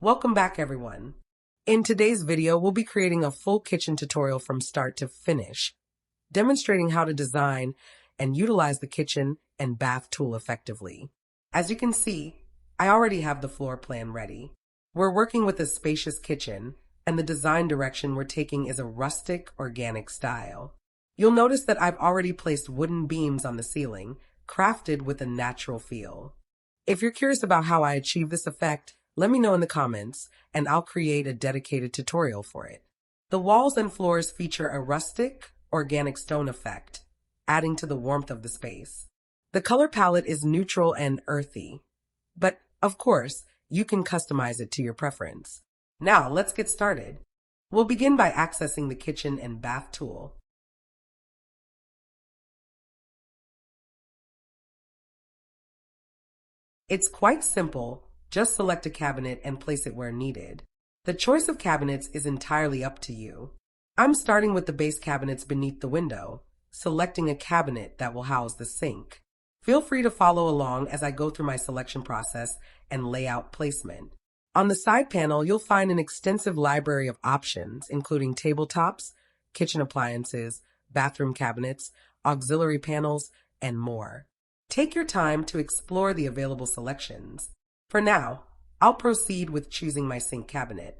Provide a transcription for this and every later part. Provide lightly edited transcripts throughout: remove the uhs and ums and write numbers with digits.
Welcome back, everyone. In today's video, we'll be creating a full kitchen tutorial from start to finish, demonstrating how to design and utilize the kitchen and bath tool effectively. As you can see, I already have the floor plan ready. We're working with a spacious kitchen, and the design direction we're taking is a rustic, organic style. You'll notice that I've already placed wooden beams on the ceiling, crafted with a natural feel. If you're curious about how I achieve this effect, let me know in the comments, and I'll create a dedicated tutorial for it. The walls and floors feature a rustic, organic stone effect, adding to the warmth of the space. The color palette is neutral and earthy, but of course, you can customize it to your preference. Now, let's get started. We'll begin by accessing the kitchen and bath tool. It's quite simple. Just select a cabinet and place it where needed. The choice of cabinets is entirely up to you. I'm starting with the base cabinets beneath the window, selecting a cabinet that will house the sink. Feel free to follow along as I go through my selection process and layout placement. On the side panel, you'll find an extensive library of options, including tabletops, kitchen appliances, bathroom cabinets, auxiliary panels, and more. Take your time to explore the available selections. For now, I'll proceed with choosing my sink cabinet.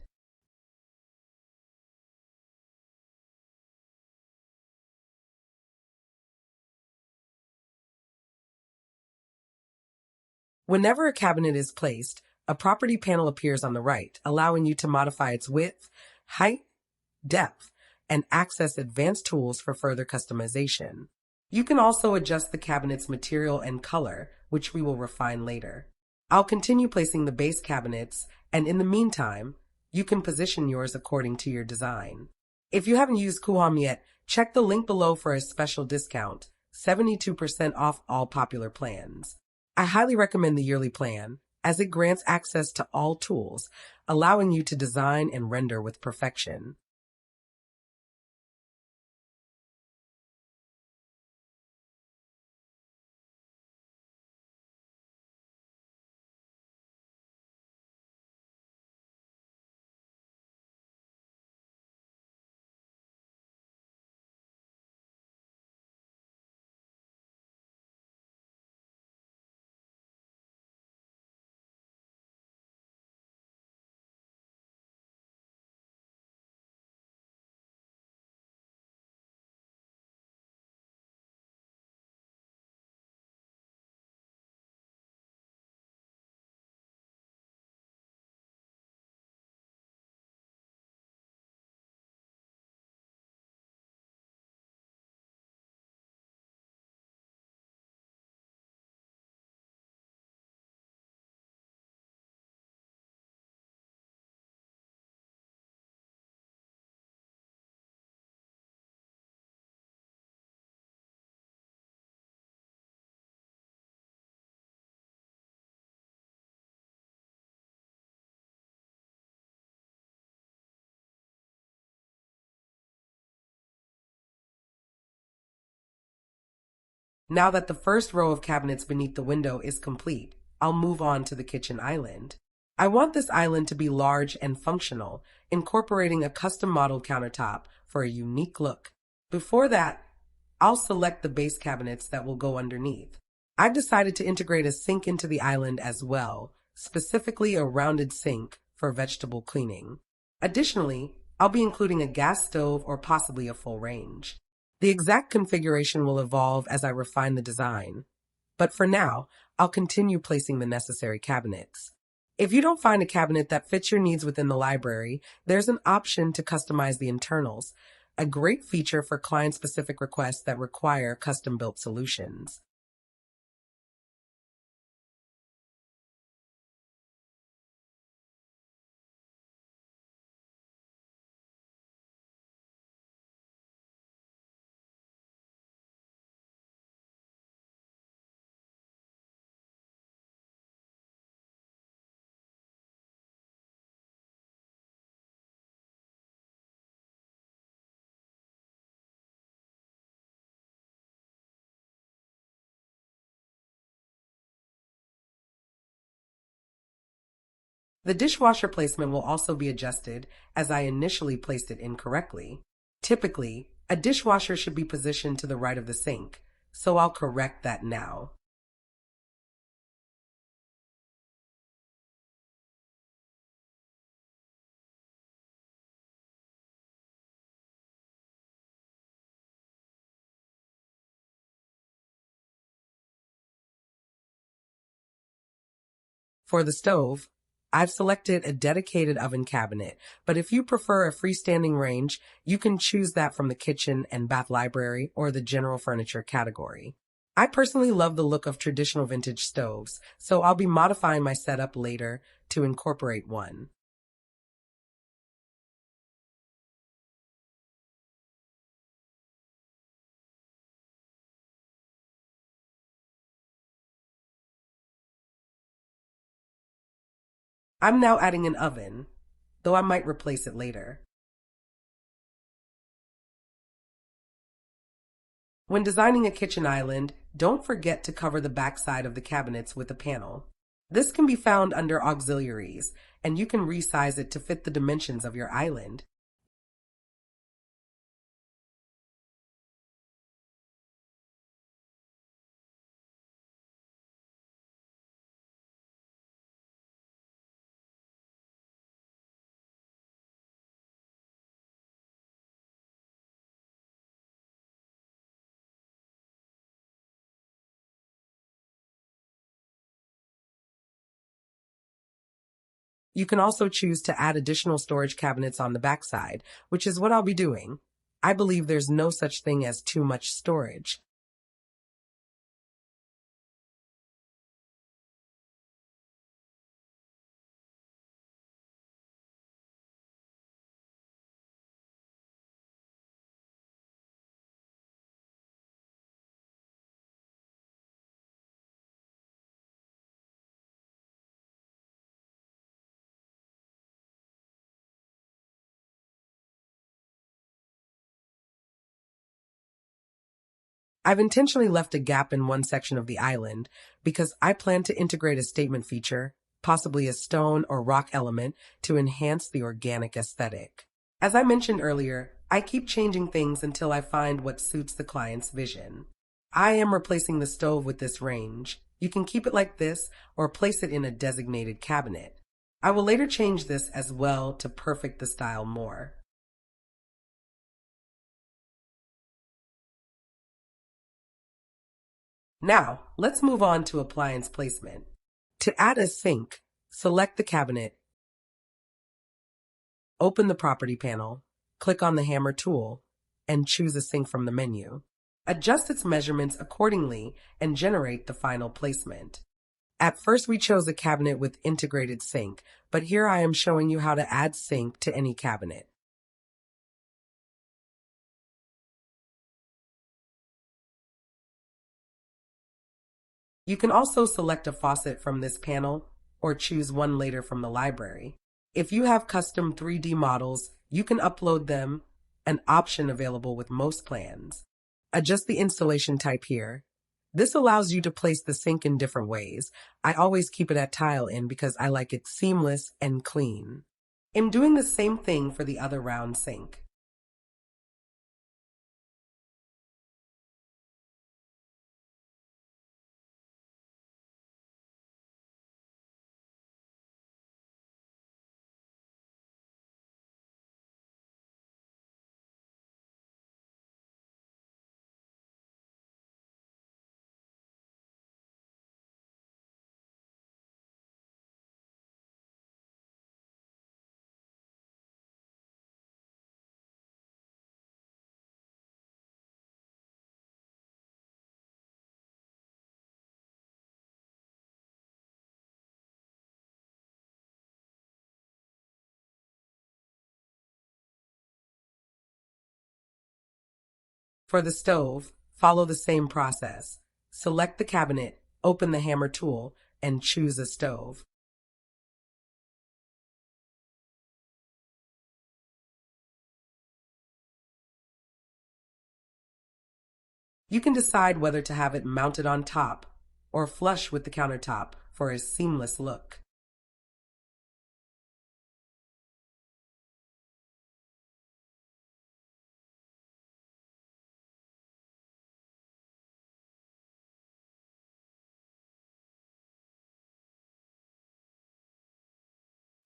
Whenever a cabinet is placed, a property panel appears on the right, allowing you to modify its width, height, depth, and access advanced tools for further customization. You can also adjust the cabinet's material and color, which we will refine later. I'll continue placing the base cabinets, and in the meantime, you can position yours according to your design. If you haven't used Coohom yet, check the link below for a special discount, 72% off all popular plans. I highly recommend the yearly plan, as it grants access to all tools, allowing you to design and render with perfection. Now that the first row of cabinets beneath the window is complete, I'll move on to the kitchen island. I want this island to be large and functional, incorporating a custom-modeled countertop for a unique look. Before that, I'll select the base cabinets that will go underneath. I've decided to integrate a sink into the island as well, specifically a rounded sink for vegetable cleaning. Additionally, I'll be including a gas stove or possibly a full range. The exact configuration will evolve as I refine the design, but for now, I'll continue placing the necessary cabinets. If you don't find a cabinet that fits your needs within the library, there's an option to customize the internals, a great feature for client-specific requests that require custom-built solutions. The dishwasher placement will also be adjusted as I initially placed it incorrectly. Typically, a dishwasher should be positioned to the right of the sink, so I'll correct that now. For the stove, I've selected a dedicated oven cabinet, but if you prefer a freestanding range, you can choose that from the kitchen and bath library or the general furniture category. I personally love the look of traditional vintage stoves, so I'll be modifying my setup later to incorporate one. I'm now adding an oven, though I might replace it later. When designing a kitchen island, don't forget to cover the backside of the cabinets with a panel. This can be found under auxiliaries, and you can resize it to fit the dimensions of your island. You can also choose to add additional storage cabinets on the backside, which is what I'll be doing. I believe there's no such thing as too much storage. I've intentionally left a gap in one section of the island because I plan to integrate a statement feature, possibly a stone or rock element, to enhance the organic aesthetic. As I mentioned earlier, I keep changing things until I find what suits the client's vision. I am replacing the stove with this range. You can keep it like this or place it in a designated cabinet. I will later change this as well to perfect the style more. Now, let's move on to appliance placement. To add a sink, select the cabinet, open the property panel, click on the hammer tool, and choose a sink from the menu. Adjust its measurements accordingly and generate the final placement. At first, we chose a cabinet with integrated sink, but here I am showing you how to add sink to any cabinet. You can also select a faucet from this panel or choose one later from the library. If you have custom 3D models, you can upload them, an option available with most plans. Adjust the installation type here. This allows you to place the sink in different ways. I always keep it at tile in because I like it seamless and clean. I'm doing the same thing for the other round sink. For the stove, follow the same process. Select the cabinet, open the hammer tool, and choose a stove. You can decide whether to have it mounted on top or flush with the countertop for a seamless look.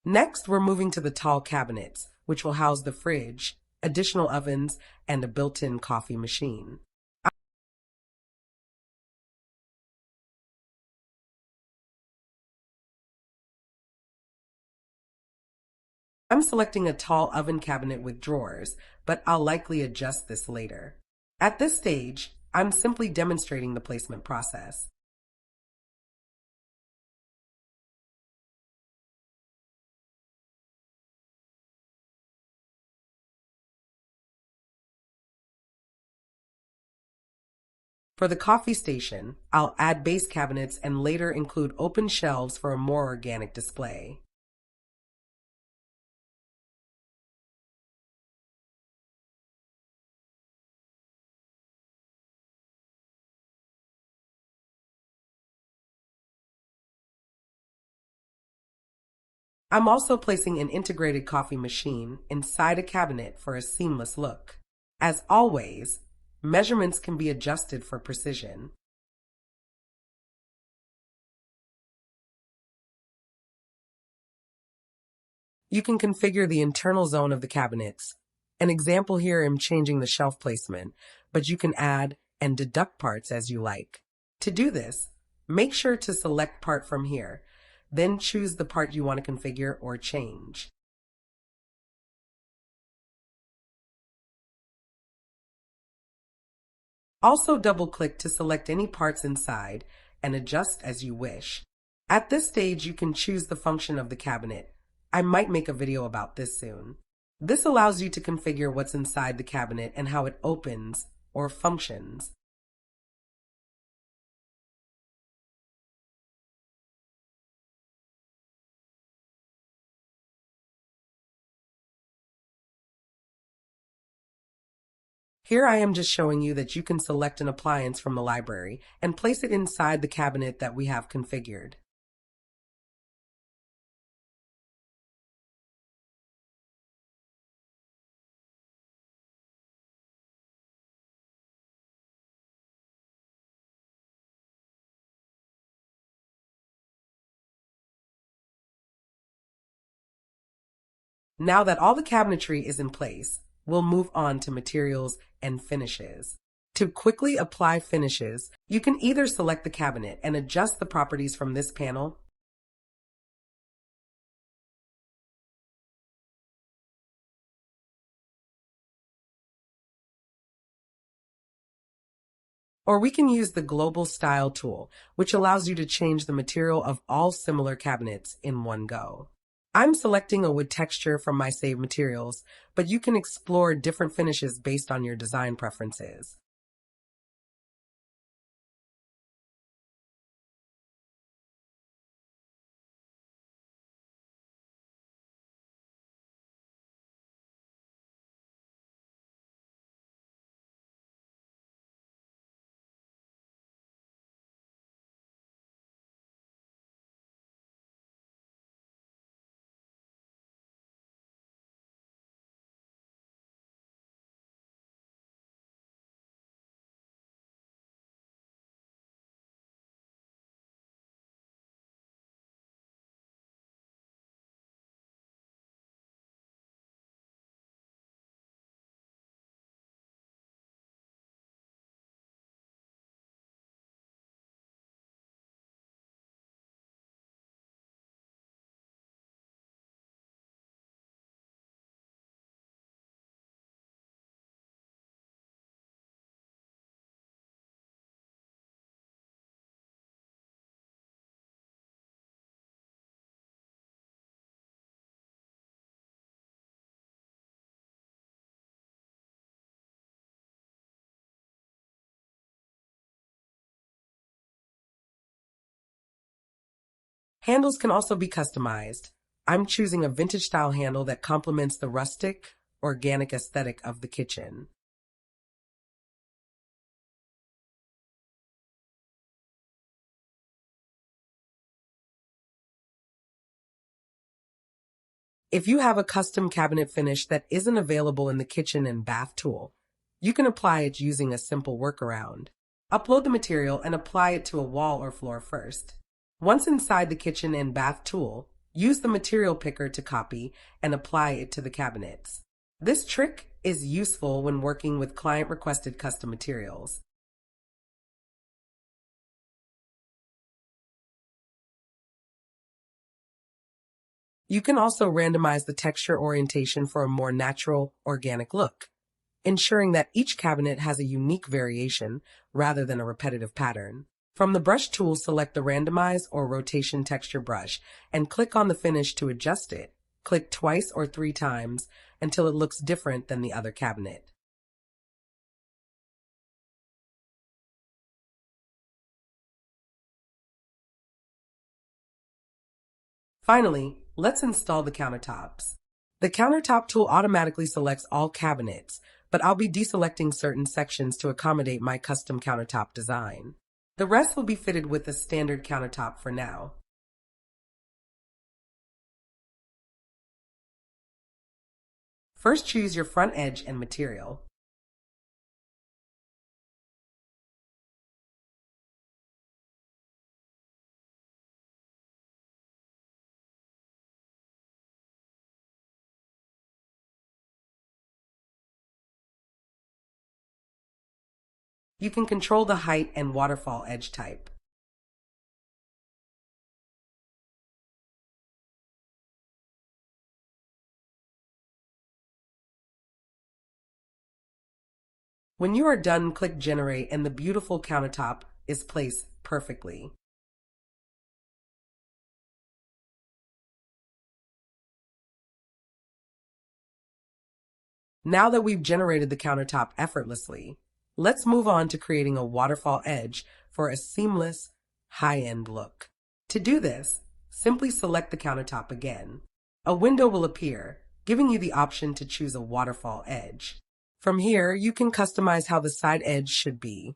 Next, we're moving to the tall cabinets, which will house the fridge, additional ovens, and a built-in coffee machine. I'm selecting a tall oven cabinet with drawers, but I'll likely adjust this later. At this stage, I'm simply demonstrating the placement process. For the coffee station, I'll add base cabinets and later include open shelves for a more organic display. I'm also placing an integrated coffee machine inside a cabinet for a seamless look. As always, measurements can be adjusted for precision. You can configure the internal zone of the cabinets. An example here, I'm changing the shelf placement, but you can add and deduct parts as you like. To do this, make sure to select part from here, then choose the part you want to configure or change. Also double-click to select any parts inside and adjust as you wish. At this stage, you can choose the function of the cabinet. I might make a video about this soon. This allows you to configure what's inside the cabinet and how it opens or functions. Here I am just showing you that you can select an appliance from the library and place it inside the cabinet that we have configured. Now that all the cabinetry is in place, we'll move on to materials and finishes. To quickly apply finishes, you can either select the cabinet and adjust the properties from this panel, or we can use the Global Style tool, which allows you to change the material of all similar cabinets in one go. I'm selecting a wood texture from my saved materials, but you can explore different finishes based on your design preferences. Handles can also be customized. I'm choosing a vintage style handle that complements the rustic, organic aesthetic of the kitchen. If you have a custom cabinet finish that isn't available in the kitchen and bath tool, you can apply it using a simple workaround. Upload the material and apply it to a wall or floor first. Once inside the kitchen and bath tool, Use the material picker to copy and apply it to the cabinets. This trick is useful when working with client-requested custom materials. You can also randomize the texture orientation for a more natural, organic look, ensuring that each cabinet has a unique variation rather than a repetitive pattern. From the brush tool, select the randomize or rotation texture brush and click on the finish to adjust it. Click twice or 3 times until it looks different than the other cabinet. Finally, let's install the countertops. The countertop tool automatically selects all cabinets, but I'll be deselecting certain sections to accommodate my custom countertop design. The rest will be fitted with a standard countertop for now. First, choose your front edge and material. You can control the height and waterfall edge type. When you are done, click Generate and the beautiful countertop is placed perfectly. Now that we've generated the countertop effortlessly, let's move on to creating a waterfall edge for a seamless, high-end look. To do this, simply select the countertop again. A window will appear, giving you the option to choose a waterfall edge. From here, you can customize how the side edge should be,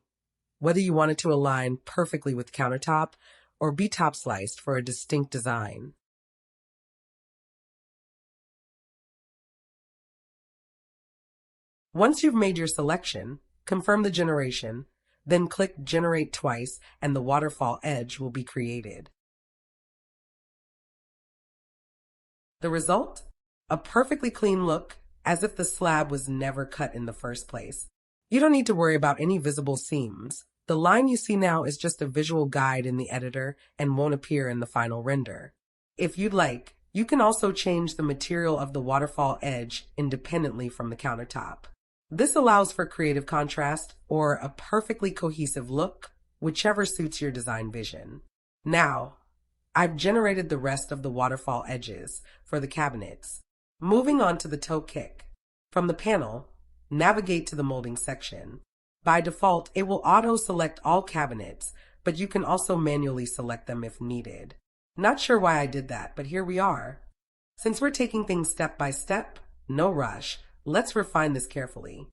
whether you want it to align perfectly with countertop or be top sliced for a distinct design. Once you've made your selection, confirm the generation, then click Generate twice and the waterfall edge will be created. The result? A perfectly clean look, as if the slab was never cut in the first place. You don't need to worry about any visible seams. The line you see now is just a visual guide in the editor and won't appear in the final render. If you'd like, you can also change the material of the waterfall edge independently from the countertop. This allows for creative contrast or a perfectly cohesive look, whichever suits your design vision. Now, I've generated the rest of the waterfall edges for the cabinets. Moving on to the Toekick. From the panel, navigate to the molding section. By default, it will auto-select all cabinets, but you can also manually select them if needed. Not sure why I did that, but here we are. Since we're taking things step by step, no rush, let's refine this carefully.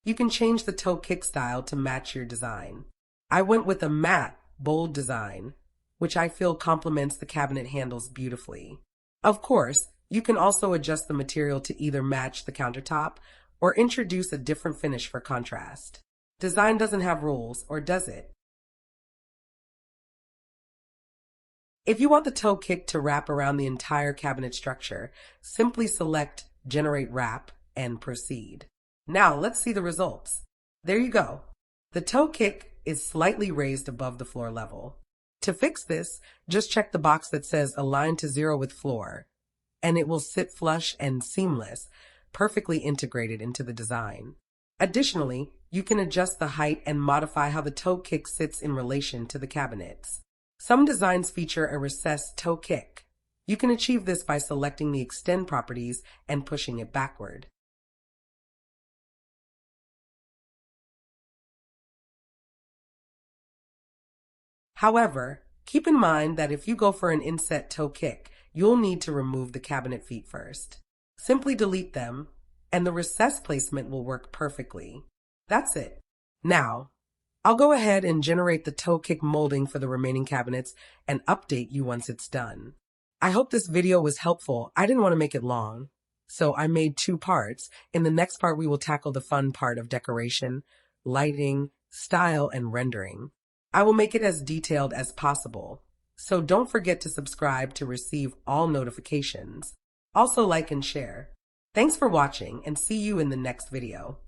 You can change the Toekick style to match your design. I went with a matte, bold design, which I feel complements the cabinet handles beautifully. Of course, you can also adjust the material to either match the countertop or introduce a different finish for contrast. Design doesn't have rules, or does it? If you want the Toekick to wrap around the entire cabinet structure, simply select Generate Wrap and proceed. Now let's see the results. There you go. The Toekick is slightly raised above the floor level. To fix this, just check the box that says Align to 0 with floor, and it will sit flush and seamless, perfectly integrated into the design. Additionally, you can adjust the height and modify how the Toekick sits in relation to the cabinets. Some designs feature a recessed Toekick. You can achieve this by selecting the Extend properties and pushing it backward. However, keep in mind that if you go for an inset Toekick, you'll need to remove the cabinet feet first. Simply delete them, and the recess placement will work perfectly. That's it. Now, I'll go ahead and generate the Toekick molding for the remaining cabinets and update you once it's done. I hope this video was helpful. I didn't want to make it long, so I made 2 parts. In the next part, we will tackle the fun part of decoration, lighting, style, and rendering. I will make it as detailed as possible, so don't forget to subscribe to receive all notifications. Also like and share. Thanks for watching, and see you in the next video.